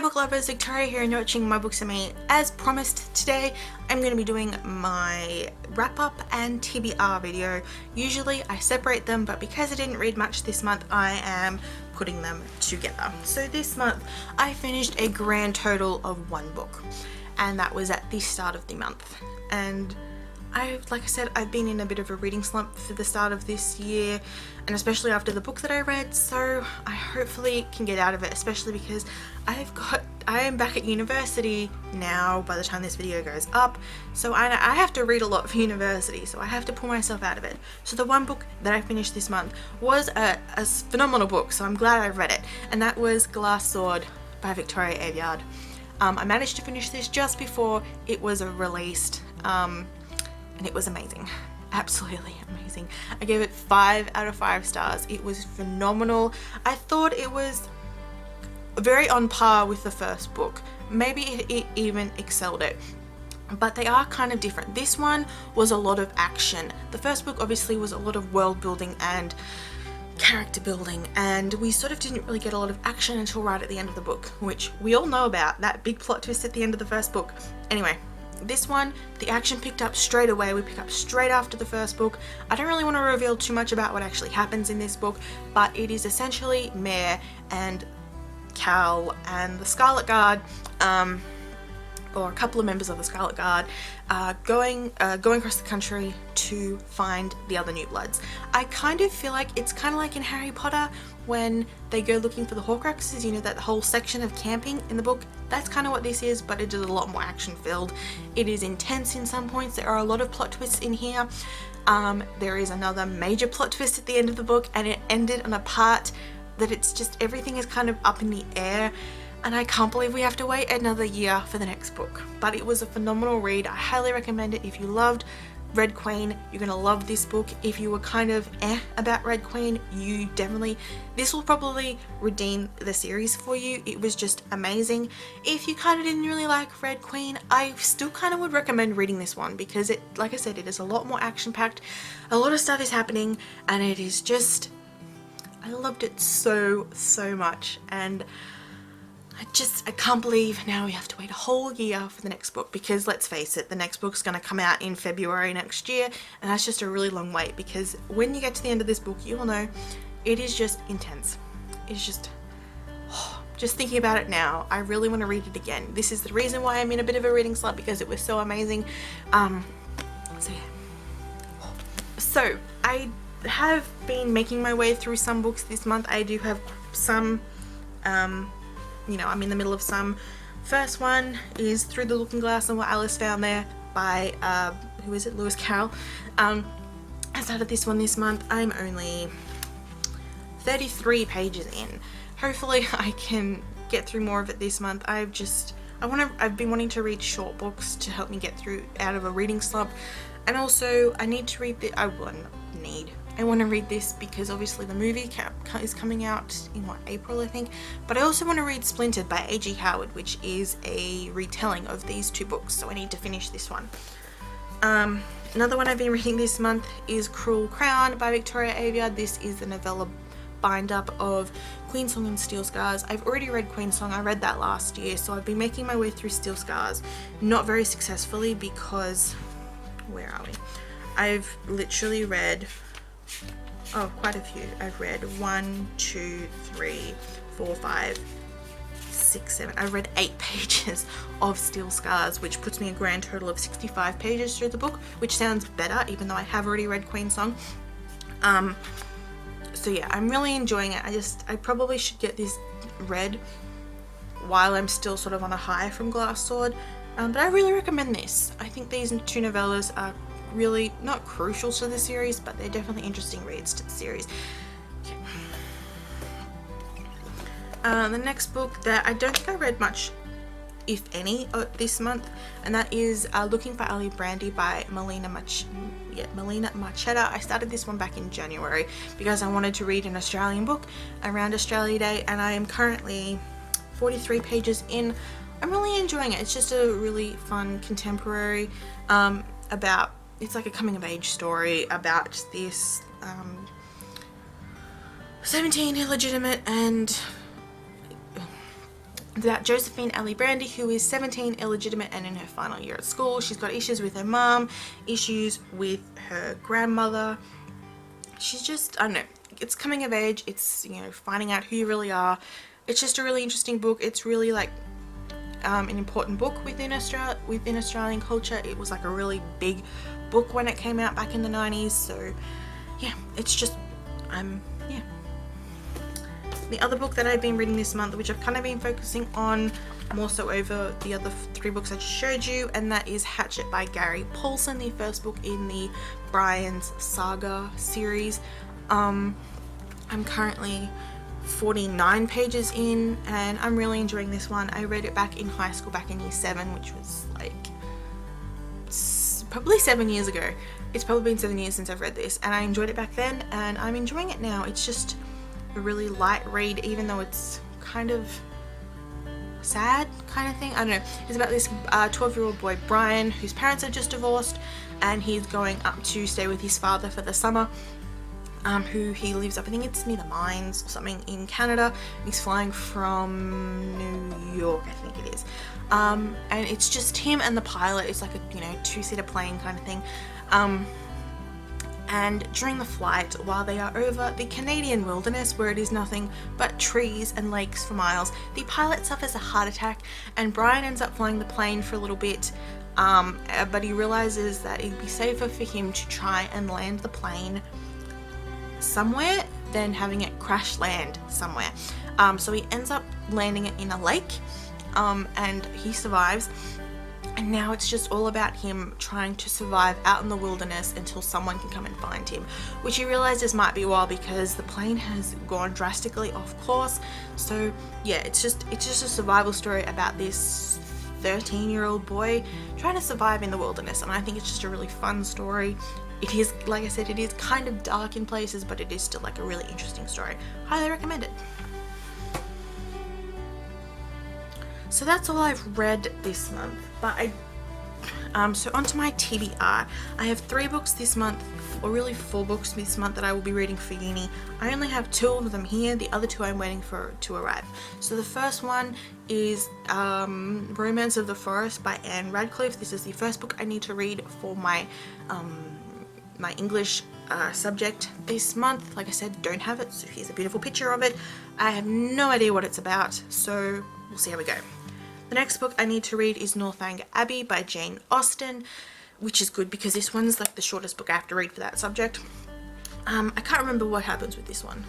book lovers, Victoria here and you're watching My Books and Me. As promised, today I'm going to be doing my wrap up and TBR video. Usually I separate them, but because I didn't read much this month, I am putting them together. So this month I finished a grand total of 1 book, and that was at the start of the month. And like I said, I've been in a bit of a reading slump for the start of this year, and especially after the book that I read, so I hopefully can get out of it, especially because I am back at university now by the time this video goes up, so I have to read a lot for university, so I have to pull myself out of it. So the 1 book that I finished this month was a phenomenal book, so I'm glad I read it, and that was Glass Sword by Victoria Aveyard. I managed to finish this just before it was released, and it was amazing. Absolutely amazing. I gave it 5 out of 5 stars. It was phenomenal. I thought it was very on par with the first book. Maybe it even excelled it. But they are kind of different. This one was a lot of action. The first book obviously was a lot of world building and character building, and we sort of didn't really get a lot of action until right at the end of the book, which we all know about, that big plot twist at the end of the first book. Anyway, this one, the action picked up straight away. We pick up straight after the first book. I don't really want to reveal too much about what actually happens in this book, but it is essentially Mare and Cal and the Scarlet Guard, or a couple of members of the Scarlet Guard, going across the country to find the other New Bloods. I kind of feel like it's kind of like in Harry Potter when they go looking for the Horcruxes, you know, that whole section of camping in the book. That's kind of what this is, but it is a lot more action filled. It is intense in some points. There are a lot of plot twists in here. There is another major plot twist at the end of the book, and it ended on a part that it's just everything is kind of up in the air. And I can't believe we have to wait another year for the next book. But it was a phenomenal read. I highly recommend it. If you loved Red Queen, you're gonna love this book. If you were kind of about Red Queen, this will probably redeem the series for you. It was just amazing. If you kind of didn't really like Red Queen, I still kind of would recommend reading this one, because it, like I said, it is a lot more action packed. A lot of stuff is happening, and it is just, I loved it so much. And I can't believe now we have to wait a whole year for the next book, because let's face it, the next book's going to come out in February next year, and that's just a really long wait, because when you get to the end of this book, you will know it is just intense. It's just thinking about it now, I really want to read it again. This is the reason why I'm in a bit of a reading slump, because it was so amazing. So yeah. So I have been making my way through some books this month. I do have some, you know, I'm in the middle of some. First one is Through the Looking Glass and What Alice Found There by, who is it? Lewis Carroll. I started this one this month. I'm only 33 pages in. Hopefully I can get through more of it this month. I've been wanting to read short books to help me get out of a reading slump. And also I need to read I want to read this because obviously the movie is coming out in April, I think. But I also want to read Splintered by A.G. Howard, which is a retelling of these 2 books, so I need to finish this one. Another one I've been reading this month is Cruel Crown by Victoria Aveyard. This is the novella bind-up of Queen Song and Steel Scars. I've already read Queen Song. I read that last year, so I've been making my way through Steel Scars. Not very successfully, because, where are we? I've literally read, quite a few. I've read 1, 2, 3, 4, 5, 6, 7. I've read 8 pages of Steel Scars, which puts me a grand total of 65 pages through the book, which sounds better, even though I have already read Queen Song. So yeah, I'm really enjoying it. I probably should get this read while I'm still sort of on a high from Glass Sword. But I really recommend this. I think these 2 novellas are really not crucial to the series, but they're definitely interesting reads to the series. Okay. The next book that I don't think I read much, if any, this month, and that is Looking for Ali Brandy by Melina Marchetta. I started this one back in January because I wanted to read an Australian book around Australia Day, and I am currently 43 pages in. I'm really enjoying it. It's just a really fun contemporary it's like a coming of age story about this 17 illegitimate and It's about Josephine Ellie Brandy, who is 17, illegitimate, and in her final year at school. She's got issues with her mum, issues with her grandmother. She's just, I don't know, it's coming of age, it's, you know, finding out who you really are. It's just a really interesting book. It's really like an important book within Australian culture. It was like a really big book when it came out back in the 90s. So yeah, it's just, yeah. The other book that I've been reading this month, which I've kind of been focusing on more so over the other 3 books I just showed you, and that is Hatchet by Gary Paulson, the first book in the Brian's Saga series. I'm currently 49 pages in, and I'm really enjoying this one. I read it back in high school, back in year 7, which was like probably 7 years ago. It's probably been 7 years since I've read this, and I enjoyed it back then, and I'm enjoying it now. It's just a really light read, even though it's kind of sad kind of thing. I don't know. It's about this 12-year-old boy, Brian, whose parents are just divorced, and he's going up to stay with his father for the summer, who he lives up, I think it's near the mines or something in Canada. He's flying from New York, I think it is. And it's just him and the pilot. It's like a, you know, 2-seater plane kind of thing. And during the flight, while they are over the Canadian wilderness, where it is nothing but trees and lakes for miles, the pilot suffers a heart attack, and Brian ends up flying the plane for a little bit, but he realizes that it'd be safer for him to try and land the plane somewhere than having it crash land somewhere. So he ends up landing it in a lake, and he survives. And now it's just all about him trying to survive out in the wilderness until someone can come and find him, which he realizes might be a while because the plane has gone drastically off course. So yeah, it's just a survival story about this 13-year-old boy trying to survive in the wilderness, and I think it's just a really fun story. It is, like I said, it is kind of dark in places, but it is still like a really interesting story. Highly recommend it. So that's all I've read this month, but so onto my TBR. I have 3 books this month, or really 4 books this month that I will be reading for uni. I only have 2 of them here, the other 2 I'm waiting for to arrive. So the first one is Romance of the Forest by Anne Radcliffe. This is the first book I need to read for my my English subject this month. Like I said, don't have it, so here's a beautiful picture of it. I have no idea what it's about, so we'll see how we go. The next book I need to read is Northanger Abbey by Jane Austen, which is good because this one's like the shortest book I have to read for that subject. I can't remember what happens with this one.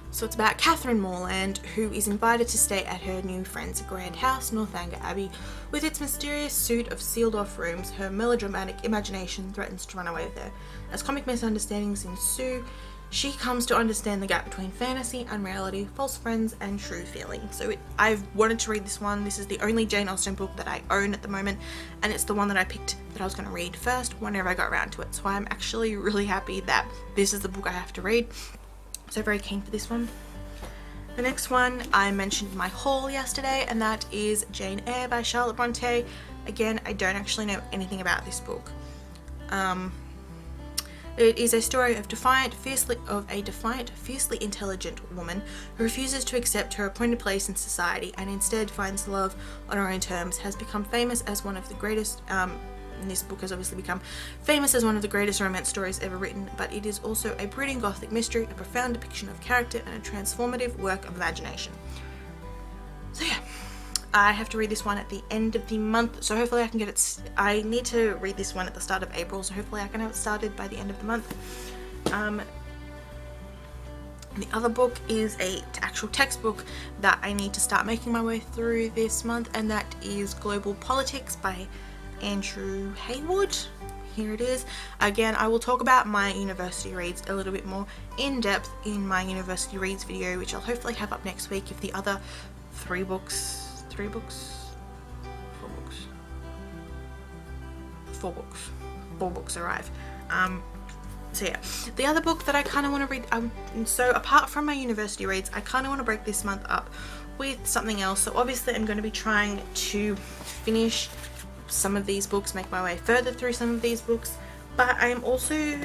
So it's about Catherine Morland, who is invited to stay at her new friend's grand house, Northanger Abbey. With its mysterious suite of sealed-off rooms, her melodramatic imagination threatens to run away with her. As comic misunderstandings ensue, she comes to understand the gap between fantasy, unreality, false friends, and true feeling. So I've wanted to read this one. This is the only Jane Austen book that I own at the moment, and it's the one that I picked that I was going to read first whenever I got around to it. So I'm actually really happy that this is the book I have to read. So very keen for this one. The next one I mentioned in my haul yesterday, and that is Jane Eyre by Charlotte Bronte. Again, I don't actually know anything about this book. It is a story of a defiant, fiercely intelligent woman who refuses to accept her appointed place in society and instead finds love on her own terms. Has become famous as one of the greatest, and this book has obviously become famous as one of the greatest romance stories ever written, but it is also a brooding gothic mystery, a profound depiction of character, and a transformative work of imagination. So yeah, I have to read this one at the end of the month, so hopefully I can get it. I need to read this one at the start of April, so hopefully I can have it started by the end of the month. The other book is a actual textbook that I need to start making my way through this month, and that is Global Politics by Andrew Haywood. Here it is. Again, I will talk about my university reads a little bit more in depth in my university reads video, which I'll hopefully have up next week if the other 4 books arrive. So yeah, the other book that I kind of want to read, so apart from my university reads, I kind of want to break this month up with something else. So obviously I'm going to be trying to finish some of these books, make my way further through some of these books but I'm also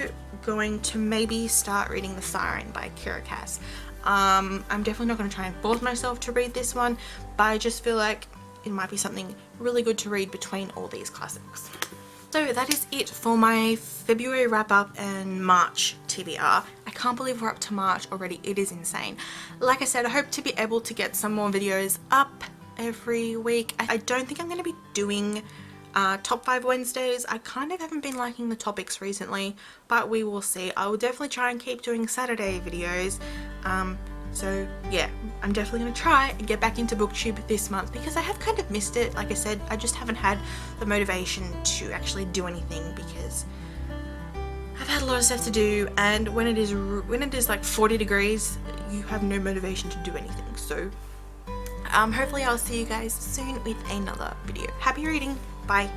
going to maybe start reading The Siren by Kira Cass. I'm definitely not going to try and force myself to read this one, but I just feel like it might be something really good to read between all these classics. So that is it for my February wrap up and March TBR. I can't believe we're up to March already. It is insane. Like I said, I hope to be able to get some more videos up every week. I don't think I'm going to be doing top 5 Wednesdays. I kind of haven't been liking the topics recently, but we will see. I will definitely try and keep doing Saturday videos. So yeah, I'm definitely going to try and get back into booktube this month because I have kind of missed it. Like I said, I just haven't had the motivation to actually do anything because I've had a lot of stuff to do, and when it is like 40 degrees, you have no motivation to do anything. So hopefully I'll see you guys soon with another video. Happy reading. Bye.